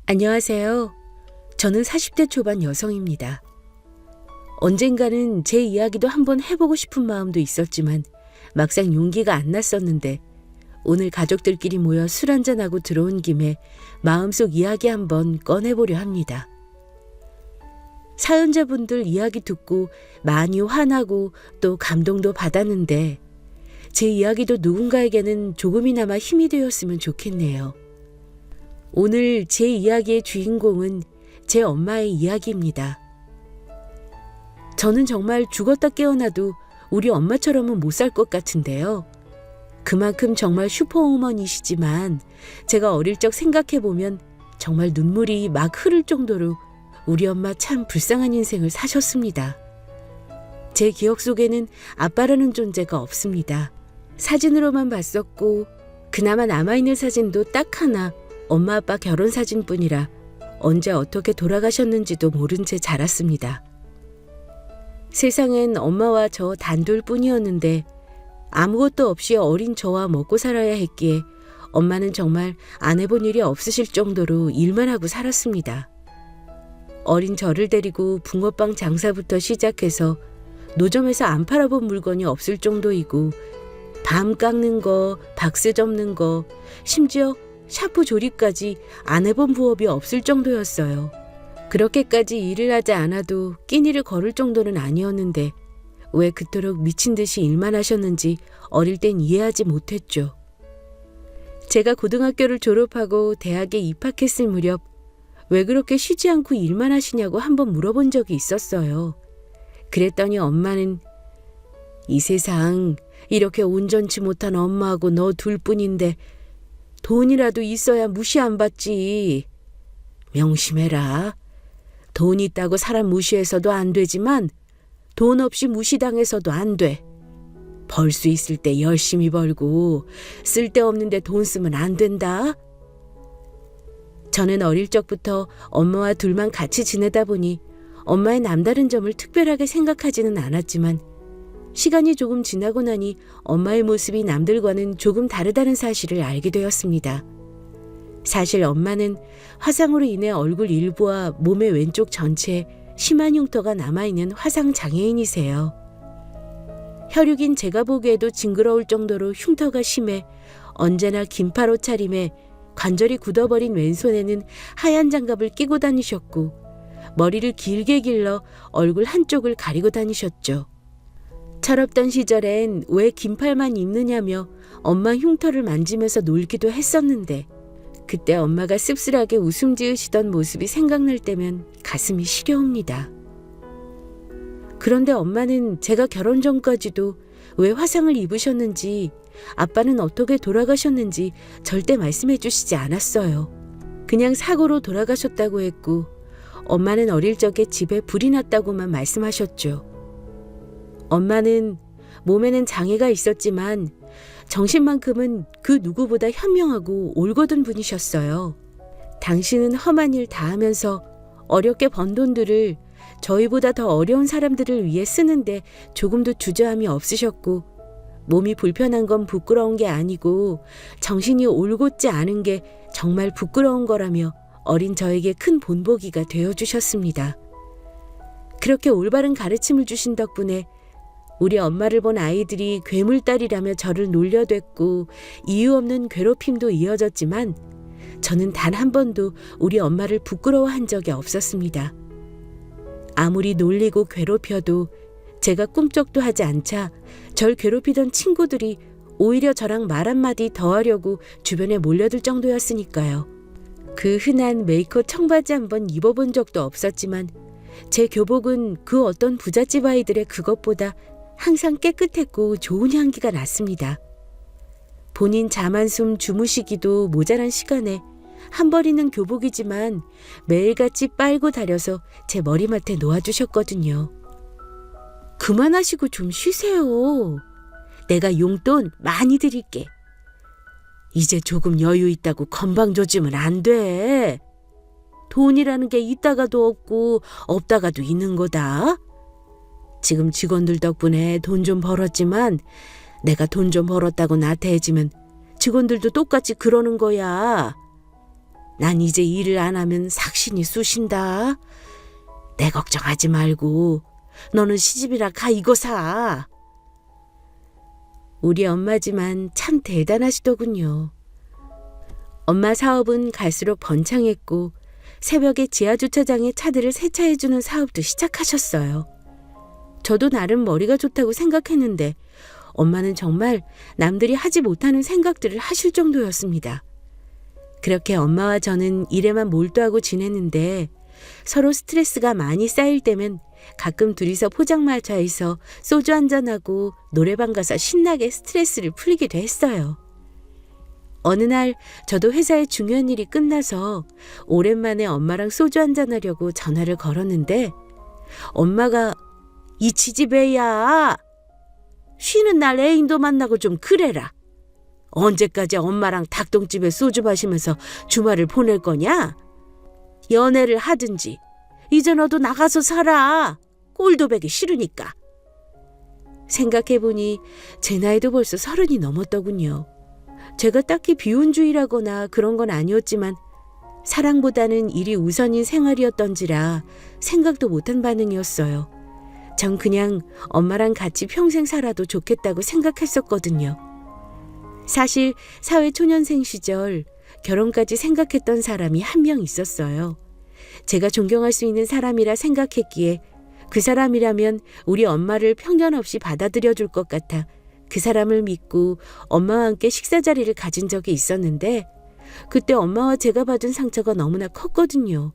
안녕하세요. 저는 40대 초반 여성입니다. 언젠가는 제 이야기도 한번 해보고 싶은 마음도 있었지만 막상 용기가 안 났었는데 오늘 가족들끼리 모여 술 한잔하고 들어온 김에 마음속 이야기 한번 꺼내보려 합니다. 사연자분들 이야기 듣고 많이 화나고 또 감동도 받았는데 제 이야기도 누군가에게는 조금이나마 힘이 되었으면 좋겠네요. 오늘 제 이야기의 주인공은 제 엄마의 이야기입니다. 저는 정말 죽었다 깨어나도 우리 엄마처럼은 못 살 것 같은데요. 그만큼 정말 슈퍼우먼이시지만 제가 어릴 적 생각해보면 정말 눈물이 막 흐를 정도로 우리 엄마 참 불쌍한 인생을 사셨습니다. 제 기억 속에는 아빠라는 존재가 없습니다. 사진으로만 봤었고 그나마 남아있는 사진도 딱 하나 엄마 아빠 결혼 사진뿐이라 언제 어떻게 돌아가셨는지도 모른 채 자랐습니다. 세상엔 엄마와 저 단둘뿐이었는데 아무것도 없이 어린 저와 먹고 살아야 했기에 엄마는 정말 안 해본 일이 없으실 정도로 일만 하고 살았습니다. 어린 저를 데리고 붕어빵 장사부터 시작해서 노점에서 안 팔아본 물건이 없을 정도이고 밤 깎는 거, 박스 접는 거, 심지어 샤프 조립까지 안 해본 부업이 없을 정도였어요. 그렇게까지 일을 하지 않아도 끼니를 거를 정도는 아니었는데 왜 그토록 미친 듯이 일만 하셨는지 어릴 땐 이해하지 못했죠. 제가 고등학교를 졸업하고 대학에 입학했을 무렵 왜 그렇게 쉬지 않고 일만 하시냐고 한번 물어본 적이 있었어요. 그랬더니 엄마는 이 세상 이렇게 온전치 못한 엄마하고 너 둘뿐인데 돈이라도 있어야 무시 안 받지. 명심해라. 돈 있다고 사람 무시해서도 안 되지만 돈 없이 무시당해서도 안 돼. 벌 수 있을 때 열심히 벌고 쓸데없는데 돈 쓰면 안 된다. 저는 어릴 적부터 엄마와 둘만 같이 지내다 보니 엄마의 남다른 점을 특별하게 생각하지는 않았지만 시간이 조금 지나고 나니 엄마의 모습이 남들과는 조금 다르다는 사실을 알게 되었습니다. 사실 엄마는 화상으로 인해 얼굴 일부와 몸의 왼쪽 전체에 심한 흉터가 남아있는 화상 장애인이세요. 혈육인 제가 보기에도 징그러울 정도로 흉터가 심해 언제나 긴팔 옷차림에 관절이 굳어버린 왼손에는 하얀 장갑을 끼고 다니셨고 머리를 길게 길러 얼굴 한쪽을 가리고 다니셨죠. 철없던 시절엔 왜 긴팔만 입느냐며 엄마 흉터를 만지면서 놀기도 했었는데 그때 엄마가 씁쓸하게 웃음 지으시던 모습이 생각날 때면 가슴이 시려옵니다. 그런데 엄마는 제가 결혼 전까지도 왜 화상을 입으셨는지 아빠는 어떻게 돌아가셨는지 절대 말씀해 주시지 않았어요. 그냥 사고로 돌아가셨다고 했고 엄마는 어릴 적에 집에 불이 났다고만 말씀하셨죠. 엄마는 몸에는 장애가 있었지만 정신만큼은 그 누구보다 현명하고 올곧은 분이셨어요. 당신은 험한 일 다 하면서 어렵게 번 돈들을 저희보다 더 어려운 사람들을 위해 쓰는데 조금도 주저함이 없으셨고 몸이 불편한 건 부끄러운 게 아니고 정신이 올곧지 않은 게 정말 부끄러운 거라며 어린 저에게 큰 본보기가 되어주셨습니다. 그렇게 올바른 가르침을 주신 덕분에 우리 엄마를 본 아이들이 괴물딸이라며 저를 놀려댔고 이유 없는 괴롭힘도 이어졌지만 저는 단 한 번도 우리 엄마를 부끄러워한 적이 없었습니다. 아무리 놀리고 괴롭혀도 제가 꿈쩍도 하지 않자 절 괴롭히던 친구들이 오히려 저랑 말 한마디 더 하려고 주변에 몰려들 정도였으니까요. 그 흔한 메이커 청바지 한번 입어본 적도 없었지만 제 교복은 그 어떤 부잣집 아이들의 그것보다 항상 깨끗했고 좋은 향기가 났습니다. 본인 잠 한숨 주무시기도 모자란 시간에 한 벌 있는 교복이지만 매일같이 빨고 다려서 제 머리맡에 놓아주셨거든요. 그만하시고 좀 쉬세요. 내가 용돈 많이 드릴게. 이제 조금 여유 있다고 건방져주면 안 돼. 돈이라는 게 있다가도 없고 없다가도 있는 거다. 지금 직원들 덕분에 돈 좀 벌었지만 내가 돈 좀 벌었다고 나태해지면 직원들도 똑같이 그러는 거야. 난 이제 일을 안 하면 삭신이 쑤신다. 내 걱정하지 말고 너는 시집이나 가 이거 사. 우리 엄마지만 참 대단하시더군요. 엄마 사업은 갈수록 번창했고 새벽에 지하주차장에 차들을 세차해주는 사업도 시작하셨어요. 저도 나름 머리가 좋다고 생각했는데 엄마는 정말 남들이 하지 못하는 생각들을 하실 정도였습니다. 그렇게 엄마와 저는 일에만 몰두하고 지냈는데 서로 스트레스가 많이 쌓일 때면 가끔 둘이서 포장마차에서 소주 한잔하고 노래방 가서 신나게 스트레스를 풀기도 했어요. 어느 날 저도 회사에 중요한 일이 끝나서 오랜만에 엄마랑 소주 한잔하려고 전화를 걸었는데 엄마가 이 지지배야. 쉬는 날 애인도 만나고 좀 그래라. 언제까지 엄마랑 닭똥집에 소주 마시면서 주말을 보낼 거냐? 연애를 하든지 이제 너도 나가서 살아. 꼴도 보기 싫으니까. 생각해보니 제 나이도 벌써 30이 넘었더군요. 제가 딱히 비혼주의라거나 그런 건 아니었지만 사랑보다는 일이 우선인 생활이었던지라 생각도 못한 반응이었어요. 전 그냥 엄마랑 같이 평생 살아도 좋겠다고 생각했었거든요. 사실 사회초년생 시절 결혼까지 생각했던 사람이 한 명 있었어요. 제가 존경할 수 있는 사람이라 생각했기에 그 사람이라면 우리 엄마를 편견 없이 받아들여 줄 것 같아 그 사람을 믿고 엄마와 함께 식사 자리를 가진 적이 있었는데 그때 엄마와 제가 받은 상처가 너무나 컸거든요.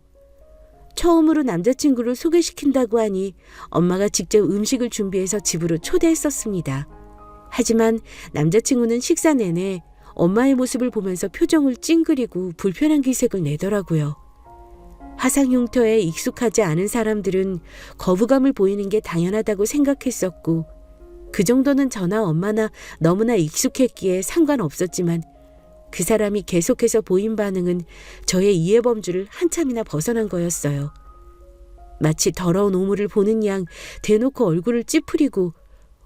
처음으로 남자친구를 소개시킨다고 하니 엄마가 직접 음식을 준비해서 집으로 초대했었습니다. 하지만 남자친구는 식사 내내 엄마의 모습을 보면서 표정을 찡그리고 불편한 기색을 내더라고요. 화상 흉터에 익숙하지 않은 사람들은 거부감을 보이는 게 당연하다고 생각했었고 그 정도는 저나 엄마나 너무나 익숙했기에 상관없었지만 그 사람이 계속해서 보인 반응은 저의 이해 범주를 한참이나 벗어난 거였어요. 마치 더러운 오물을 보는 양 대놓고 얼굴을 찌푸리고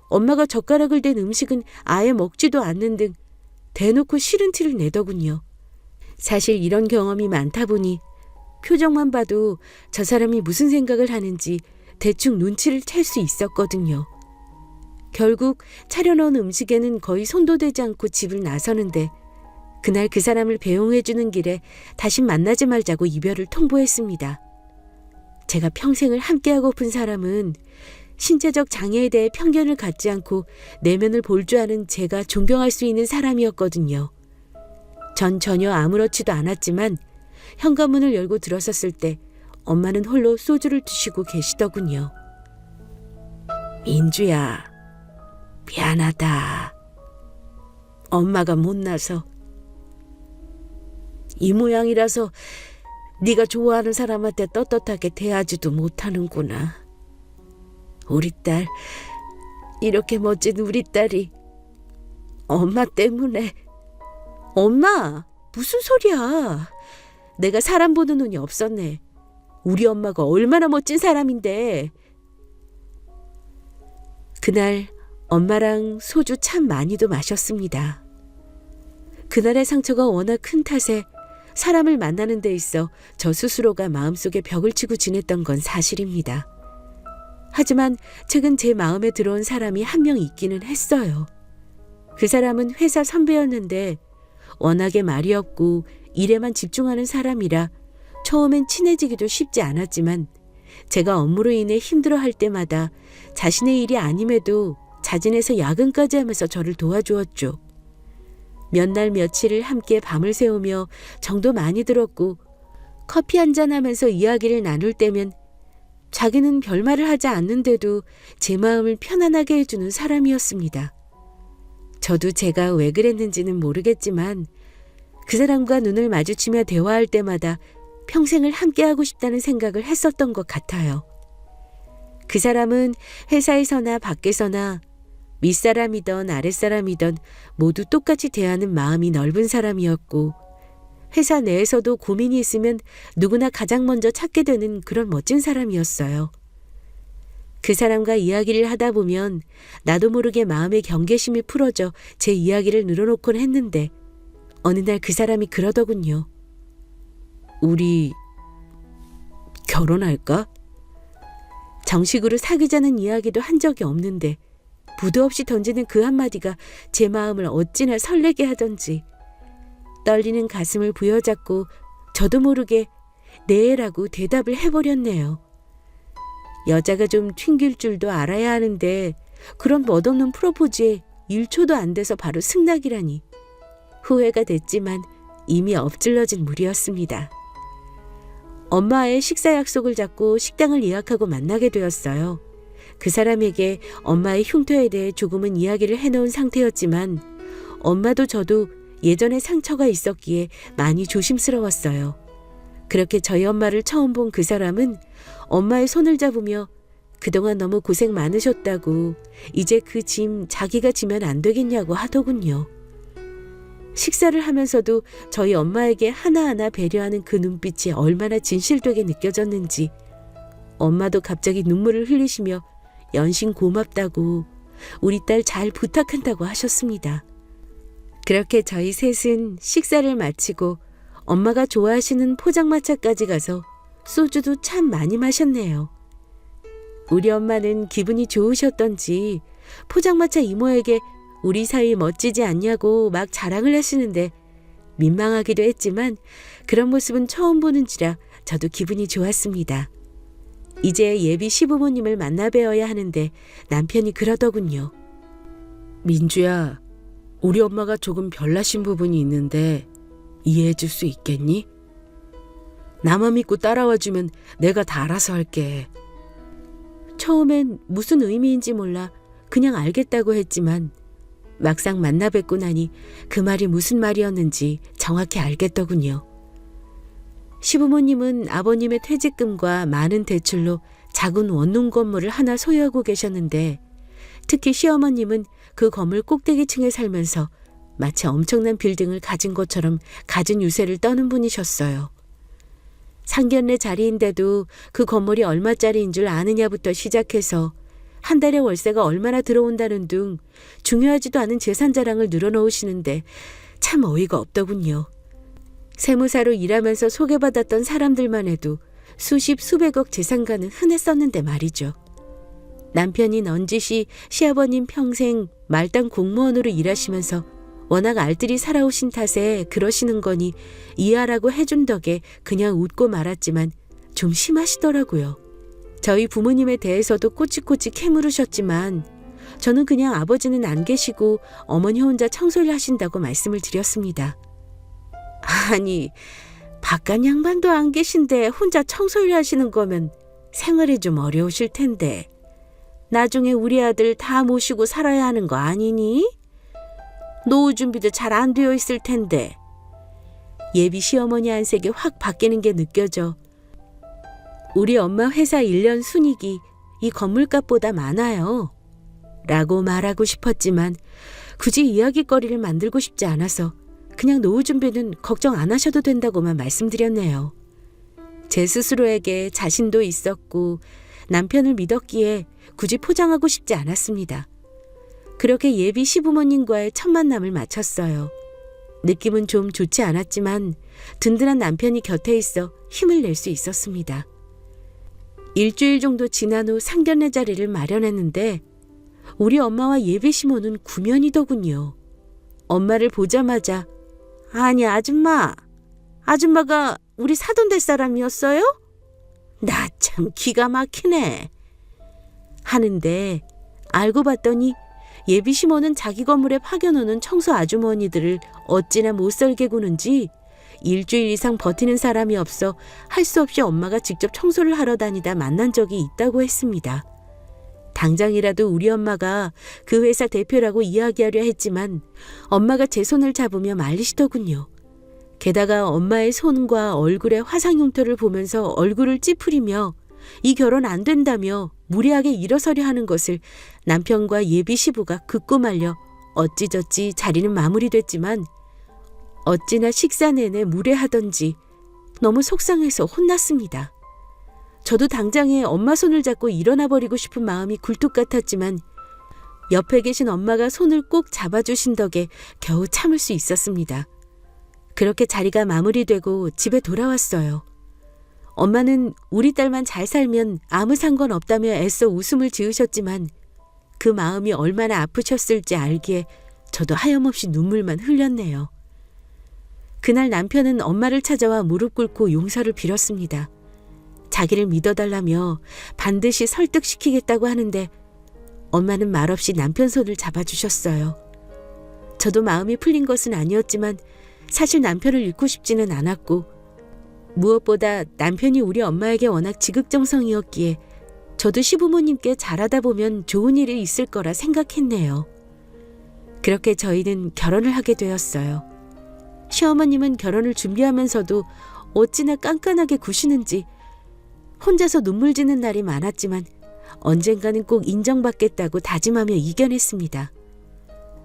엄마가 젓가락을 댄 음식은 아예 먹지도 않는 등 대놓고 싫은 티를 내더군요. 사실 이런 경험이 많다 보니 표정만 봐도 저 사람이 무슨 생각을 하는지 대충 눈치를 챌 수 있었거든요. 결국 차려놓은 음식에는 거의 손도 대지 않고 집을 나서는데 그날 그 사람을 배웅해주는 길에 다시 만나지 말자고 이별을 통보했습니다. 제가 평생을 함께하고픈 사람은 신체적 장애에 대해 편견을 갖지 않고 내면을 볼 줄 아는 제가 존경할 수 있는 사람이었거든요. 전 전혀 아무렇지도 않았지만 현관문을 열고 들어섰을 때 엄마는 홀로 소주를 드시고 계시더군요. 민주야, 미안하다. 엄마가 못나서 이 모양이라서 네가 좋아하는 사람한테 떳떳하게 대하지도 못하는구나. 우리 딸, 이렇게 멋진 우리 딸이 엄마 때문에. 엄마, 무슨 소리야. 내가 사람 보는 눈이 없었네. 우리 엄마가 얼마나 멋진 사람인데. 그날 엄마랑 소주 참 많이도 마셨습니다. 그날의 상처가 워낙 큰 탓에 사람을 만나는 데 있어 저 스스로가 마음속에 벽을 치고 지냈던 건 사실입니다. 하지만 최근 제 마음에 들어온 사람이 한 명 있기는 했어요. 그 사람은 회사 선배였는데 워낙에 말이 없고 일에만 집중하는 사람이라 처음엔 친해지기도 쉽지 않았지만 제가 업무로 인해 힘들어할 때마다 자신의 일이 아님에도 자진해서 야근까지 하면서 저를 도와주었죠. 몇 날 며칠을 함께 밤을 새우며 정도 많이 들었고 커피 한잔하면서 이야기를 나눌 때면 자기는 별말을 하지 않는데도 제 마음을 편안하게 해주는 사람이었습니다. 저도 제가 왜 그랬는지는 모르겠지만 그 사람과 눈을 마주치며 대화할 때마다 평생을 함께하고 싶다는 생각을 했었던 것 같아요. 그 사람은 회사에서나 밖에서나 윗사람이던 아랫사람이던 모두 똑같이 대하는 마음이 넓은 사람이었고 회사 내에서도 고민이 있으면 누구나 가장 먼저 찾게 되는 그런 멋진 사람이었어요. 그 사람과 이야기를 하다 보면 나도 모르게 마음의 경계심이 풀어져 제 이야기를 늘어놓곤 했는데 어느 날 그 사람이 그러더군요. 우리 결혼할까? 정식으로 사귀자는 이야기도 한 적이 없는데 부도 없이 던지는 그 한마디가 제 마음을 어찌나 설레게 하던지 떨리는 가슴을 부여잡고 저도 모르게 네라고 대답을 해버렸네요. 여자가 좀 튕길 줄도 알아야 하는데 그런 멋없는 프로포즈에 1초도 안 돼서 바로 승낙이라니. 후회가 됐지만 이미 엎질러진 물이었습니다. 엄마의 식사 약속을 잡고 식당을 예약하고 만나게 되었어요. 그 사람에게 엄마의 흉터에 대해 조금은 이야기를 해놓은 상태였지만 엄마도 저도 예전에 상처가 있었기에 많이 조심스러웠어요. 그렇게 저희 엄마를 처음 본 그 사람은 엄마의 손을 잡으며 그동안 너무 고생 많으셨다고 이제 그 짐 자기가 지면 안 되겠냐고 하더군요. 식사를 하면서도 저희 엄마에게 하나하나 배려하는 그 눈빛이 얼마나 진실되게 느껴졌는지 엄마도 갑자기 눈물을 흘리시며 연신 고맙다고 우리 딸 잘 부탁한다고 하셨습니다. 그렇게 저희 셋은 식사를 마치고 엄마가 좋아하시는 포장마차까지 가서 소주도 참 많이 마셨네요. 우리 엄마는 기분이 좋으셨던지 포장마차 이모에게 우리 사이 멋지지 않냐고 막 자랑을 하시는데 민망하기도 했지만 그런 모습은 처음 보는지라 저도 기분이 좋았습니다. 이제 예비 시부모님을 만나 뵈어야 하는데 남편이 그러더군요. 민주야, 우리 엄마가 조금 별나신 부분이 있는데 이해해 줄 수 있겠니? 나만 믿고 따라와주면 내가 다 알아서 할게. 처음엔 무슨 의미인지 몰라 그냥 알겠다고 했지만 막상 만나 뵙고 나니 그 말이 무슨 말이었는지 정확히 알겠더군요. 시부모님은 아버님의 퇴직금과 많은 대출로 작은 원룸 건물을 하나 소유하고 계셨는데 특히 시어머님은 그 건물 꼭대기층에 살면서 마치 엄청난 빌딩을 가진 것처럼 가진 유세를 떠는 분이셨어요. 상견례 자리인데도 그 건물이 얼마짜리인 줄 아느냐부터 시작해서 한 달에 월세가 얼마나 들어온다는 등 중요하지도 않은 재산 자랑을 늘어놓으시는데 참 어이가 없더군요. 세무사로 일하면서 소개받았던 사람들만 해도 수십 수백억 재산가는 흔했었는데 말이죠. 남편이 넌지시 시아버님 평생 말단 공무원으로 일하시면서 워낙 알뜰히 살아오신 탓에 그러시는 거니 이해하라고 해준 덕에 그냥 웃고 말았지만 좀 심하시더라고요. 저희 부모님에 대해서도 꼬치꼬치 캐물으셨지만 저는 그냥 아버지는 안 계시고 어머니 혼자 청소를 하신다고 말씀을 드렸습니다. 아니, 바깥 양반도 안 계신데 혼자 청소를 하시는 거면 생활이 좀 어려우실 텐데 나중에 우리 아들 다 모시고 살아야 하는 거 아니니? 노후 준비도 잘 안 되어 있을 텐데. 예비 시어머니 안색이 확 바뀌는 게 느껴져 우리 엄마 회사 1년 순이익이 이 건물값보다 많아요. 라고 말하고 싶었지만 굳이 이야기거리를 만들고 싶지 않아서 그냥 노후 준비는 걱정 안 하셔도 된다고만 말씀드렸네요. 제 스스로에게 자신도 있었고 남편을 믿었기에 굳이 포장하고 싶지 않았습니다. 그렇게 예비 시부모님과의 첫 만남을 마쳤어요. 느낌은 좀 좋지 않았지만 든든한 남편이 곁에 있어 힘을 낼 수 있었습니다. 일주일 정도 지난 후 상견례 자리를 마련했는데 우리 엄마와 예비 시모는 구면이더군요. 엄마를 보자마자 아니 아줌마가 우리 사돈될 사람이었어요? 나 참 기가 막히네. 하는데 알고 봤더니 예비 시모는 자기 건물에 파견오는 청소 아주머니들을 어찌나 못살게 구는지 일주일 이상 버티는 사람이 없어 할 수 없이 엄마가 직접 청소를 하러 다니다 만난 적이 있다고 했습니다. 당장이라도 우리 엄마가 그 회사 대표라고 이야기하려 했지만 엄마가 제 손을 잡으며 말리시더군요. 게다가 엄마의 손과 얼굴의 화상 흉터를 보면서 얼굴을 찌푸리며 이 결혼 안 된다며 무리하게 일어서려 하는 것을 남편과 예비 시부가 극구 말려 어찌저찌 자리는 마무리됐지만 어찌나 식사 내내 무례하던지 너무 속상해서 혼났습니다. 저도 당장에 엄마 손을 잡고 일어나 버리고 싶은 마음이 굴뚝 같았지만 옆에 계신 엄마가 손을 꼭 잡아주신 덕에 겨우 참을 수 있었습니다. 그렇게 자리가 마무리되고 집에 돌아왔어요. 엄마는 우리 딸만 잘 살면 아무 상관없다며 애써 웃음을 지으셨지만 그 마음이 얼마나 아프셨을지 알기에 저도 하염없이 눈물만 흘렸네요. 그날 남편은 엄마를 찾아와 무릎 꿇고 용서를 빌었습니다. 자기를 믿어달라며 반드시 설득시키겠다고 하는데 엄마는 말없이 남편 손을 잡아주셨어요. 저도 마음이 풀린 것은 아니었지만 사실 남편을 잃고 싶지는 않았고 무엇보다 남편이 우리 엄마에게 워낙 지극정성이었기에 저도 시부모님께 잘하다 보면 좋은 일이 있을 거라 생각했네요. 그렇게 저희는 결혼을 하게 되었어요. 시어머님은 결혼을 준비하면서도 어찌나 깐깐하게 구시는지 혼자서 눈물 지는 날이 많았지만 언젠가는 꼭 인정받겠다고 다짐하며 이겨냈습니다.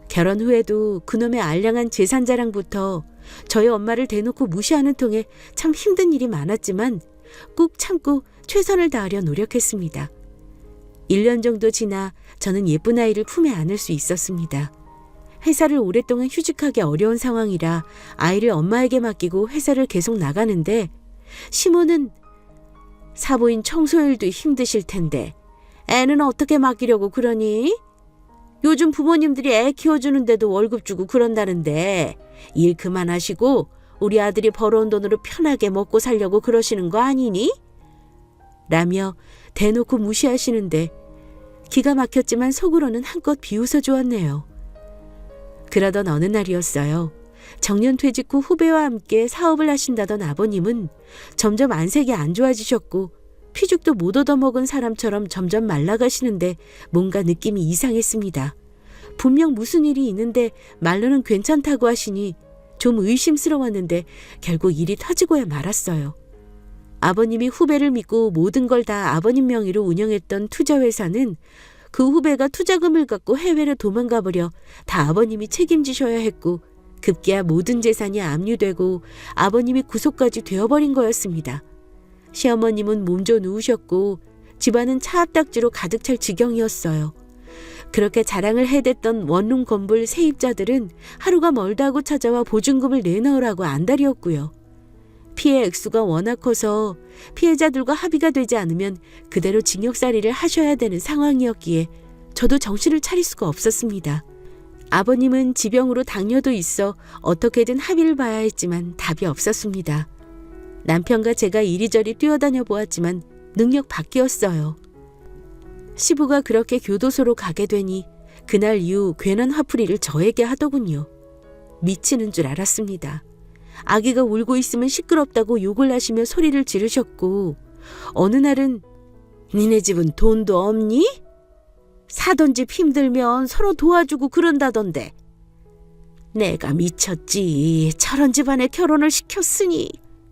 결혼 후에도 그놈의 알량한 재산 자랑부터 저희 엄마를 대놓고 무시하는 통에 참 힘든 일이 많았지만 꾹 참고 최선을 다하려 노력했습니다. 1년 정도 지나 저는 예쁜 아이를 품에 안을 수 있었습니다. 회사를 오랫동안 휴직하기 어려운 상황이라 아이를 엄마에게 맡기고 회사를 계속 나가는데 시모는 사부인 청소일도 힘드실 텐데 애는 어떻게 맡기려고 그러니? 요즘 부모님들이 애 키워주는데도 월급 주고 그런다는데 일 그만하시고 우리 아들이 벌어온 돈으로 편하게 먹고 살려고 그러시는 거 아니니? 라며 대놓고 무시하시는데 기가 막혔지만 속으로는 한껏 비웃어 주었네요. 그러던 어느 날이었어요. 정년퇴직 후 후배와 함께 사업을 하신다던 아버님은 점점 안색이 안 좋아지셨고 피죽도 못 얻어먹은 사람처럼 점점 말라가시는데 뭔가 느낌이 이상했습니다. 분명 무슨 일이 있는데 말로는 괜찮다고 하시니 좀 의심스러웠는데 결국 일이 터지고야 말았어요. 아버님이 후배를 믿고 모든 걸 다 아버님 명의로 운영했던 투자회사는 그 후배가 투자금을 갖고 해외로 도망가버려 다 아버님이 책임지셔야 했고 급기야 모든 재산이 압류되고 아버님이 구속까지 되어버린 거였습니다. 시어머님은 몸져 누우셨고 집안은 차압딱지로 가득 찰 지경이었어요. 그렇게 자랑을 해댔던 원룸 건물 세입자들은 하루가 멀다 하고 찾아와 보증금을 내놓으라고 안달이었고요. 피해 액수가 워낙 커서 피해자들과 합의가 되지 않으면 그대로 징역살이를 하셔야 되는 상황이었기에 저도 정신을 차릴 수가 없었습니다. 아버님은 지병으로 당뇨도 있어 어떻게든 합의를 봐야 했지만 답이 없었습니다. 남편과 제가 이리저리 뛰어다녀 보았지만 능력 밖이었어요. 시부가 그렇게 교도소로 가게 되니 그날 이후 괜한 화풀이를 저에게 하더군요. 미치는 줄 알았습니다. 아기가 울고 있으면 시끄럽다고 욕을 하시며 소리를 지르셨고 어느 날은 니네 집은 돈도 없니? 사돈 집 힘들면 서로 도와주고 그런다던데. 내가 미쳤지. 저런 집안에 결혼을 시켰으니.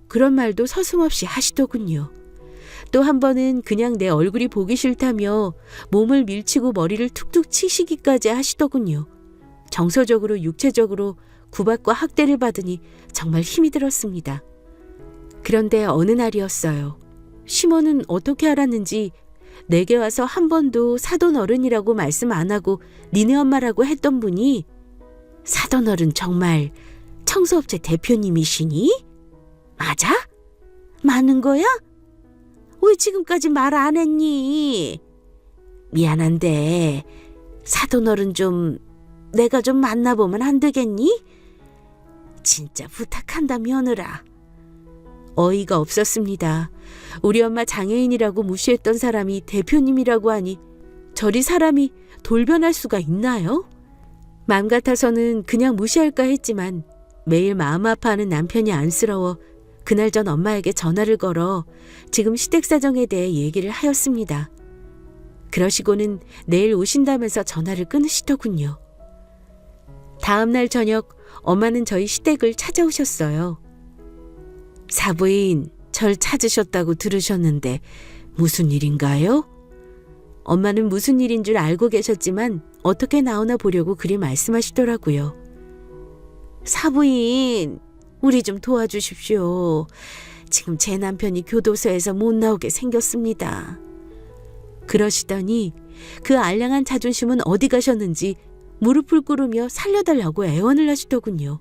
그런 말도 서슴없이 하시더군요. 또 한 번은 그냥 내 얼굴이 보기 싫다며 몸을 밀치고 머리를 툭툭 치시기까지 하시더군요. 정서적으로 육체적으로 구박과 학대를 받으니 정말 힘이 들었습니다. 그런데 어느 날이었어요. 시모는 어떻게 알았는지 내게 와서 한 번도 사돈 어른이라고 말씀 안 하고 니네 엄마라고 했던 분이 사돈 어른 정말 청소업체 대표님이시니? 맞아? 맞는 거야? 왜 지금까지 말 안 했니? 미안한데 사돈 어른 좀 내가 좀 만나보면 안 되겠니? 진짜 부탁한다 며느라. 어이가 없었습니다. 우리 엄마 장애인이라고 무시했던 사람이 대표님이라고 하니 저리 사람이 돌변할 수가 있나요? 마음 같아서는 그냥 무시할까 했지만 매일 마음 아파하는 남편이 안쓰러워 그날 전 엄마에게 전화를 걸어 지금 시댁사정에 대해 얘기를 하였습니다. 그러시고는 내일 오신다면서 전화를 끊으시더군요. 다음 날 저녁 엄마는 저희 시댁을 찾아오셨어요. 사부인, 절 찾으셨다고 들으셨는데 무슨 일인가요? 엄마는 무슨 일인 줄 알고 계셨지만 어떻게 나오나 보려고 그리 말씀하시더라고요. 사부인, 우리 좀 도와주십시오. 지금 제 남편이 교도소에서 못 나오게 생겼습니다. 그러시더니 그 알량한 자존심은 어디 가셨는지 무릎을 꿇으며 살려달라고 애원을 하시더군요.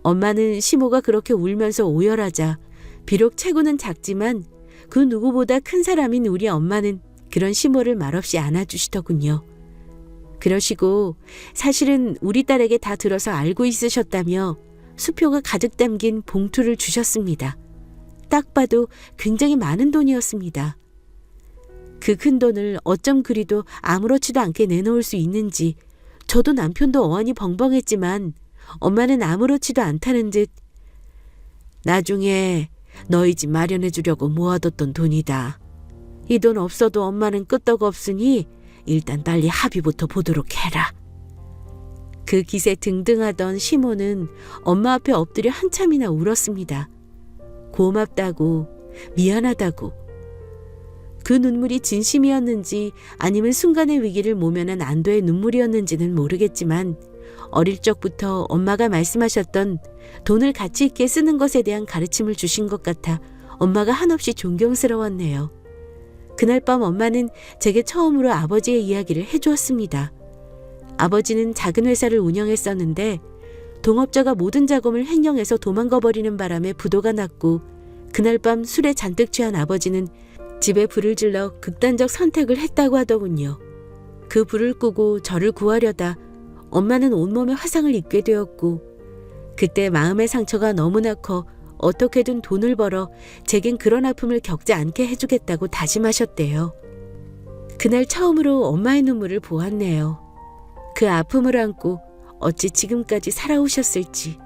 엄마는 시모가 그렇게 울면서 오열하자 비록 체구는 작지만 그 누구보다 큰 사람인 우리 엄마는 그런 시모를 말없이 안아주시더군요. 그러시고 사실은 우리 딸에게 다 들어서 알고 있으셨다며 수표가 가득 담긴 봉투를 주셨습니다. 딱 봐도 굉장히 많은 돈이었습니다. 그 큰 돈을 어쩜 그리도 아무렇지도 않게 내놓을 수 있는지 저도 남편도 어안이 벙벙했지만 엄마는 아무렇지도 않다는 듯 나중에 너희 집 마련해 주려고 모아뒀던 돈이다. 이 돈 없어도 엄마는 끄떡없으니 일단 빨리 합의부터 보도록 해라. 그 기세 등등하던 시모는 엄마 앞에 엎드려 한참이나 울었습니다. 고맙다고, 미안하다고. 그 눈물이 진심이었는지 아니면 순간의 위기를 모면한 안도의 눈물이었는지는 모르겠지만 어릴 적부터 엄마가 말씀하셨던 돈을 가치 있게 쓰는 것에 대한 가르침을 주신 것 같아 엄마가 한없이 존경스러웠네요. 그날 밤 엄마는 제게 처음으로 아버지의 이야기를 해주었습니다. 아버지는 작은 회사를 운영했었는데 동업자가 모든 자금을 횡령해서 도망가 버리는 바람에 부도가 났고 그날 밤 술에 잔뜩 취한 아버지는 집에 불을 질러 극단적 선택을 했다고 하더군요. 그 불을 끄고 저를 구하려다 엄마는 온몸에 화상을 입게 되었고 그때 마음의 상처가 너무나 커 어떻게든 돈을 벌어 제겐 그런 아픔을 겪지 않게 해주겠다고 다짐하셨대요. 그날 처음으로 엄마의 눈물을 보았네요. 그 아픔을 안고 어찌 지금까지 살아오셨을지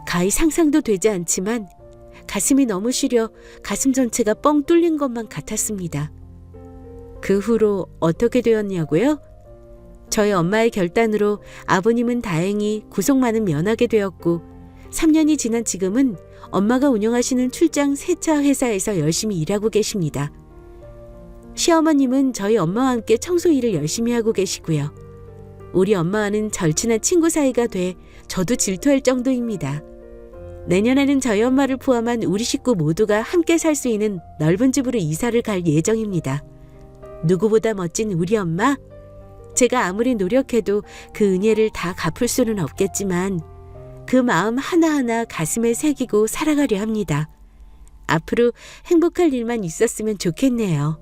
가히 상상도 되지 않지만 가슴이 너무 시려 가슴 전체가 뻥 뚫린 것만 같았습니다. 그 후로 어떻게 되었냐고요? 저희 엄마의 결단으로 아버님은 다행히 구속만은 면하게 되었고 3년이 지난 지금은 엄마가 운영하시는 출장 세차 회사에서 열심히 일하고 계십니다. 시어머님은 저희 엄마와 함께 청소 일을 열심히 하고 계시고요. 우리 엄마와는 절친한 친구 사이가 돼 저도 질투할 정도입니다. 내년에는 저희 엄마를 포함한 우리 식구 모두가 함께 살 수 있는 넓은 집으로 이사를 갈 예정입니다. 누구보다 멋진 우리 엄마? 제가 아무리 노력해도 그 은혜를 다 갚을 수는 없겠지만 그 마음 하나하나 가슴에 새기고 살아가려 합니다. 앞으로 행복할 일만 있었으면 좋겠네요.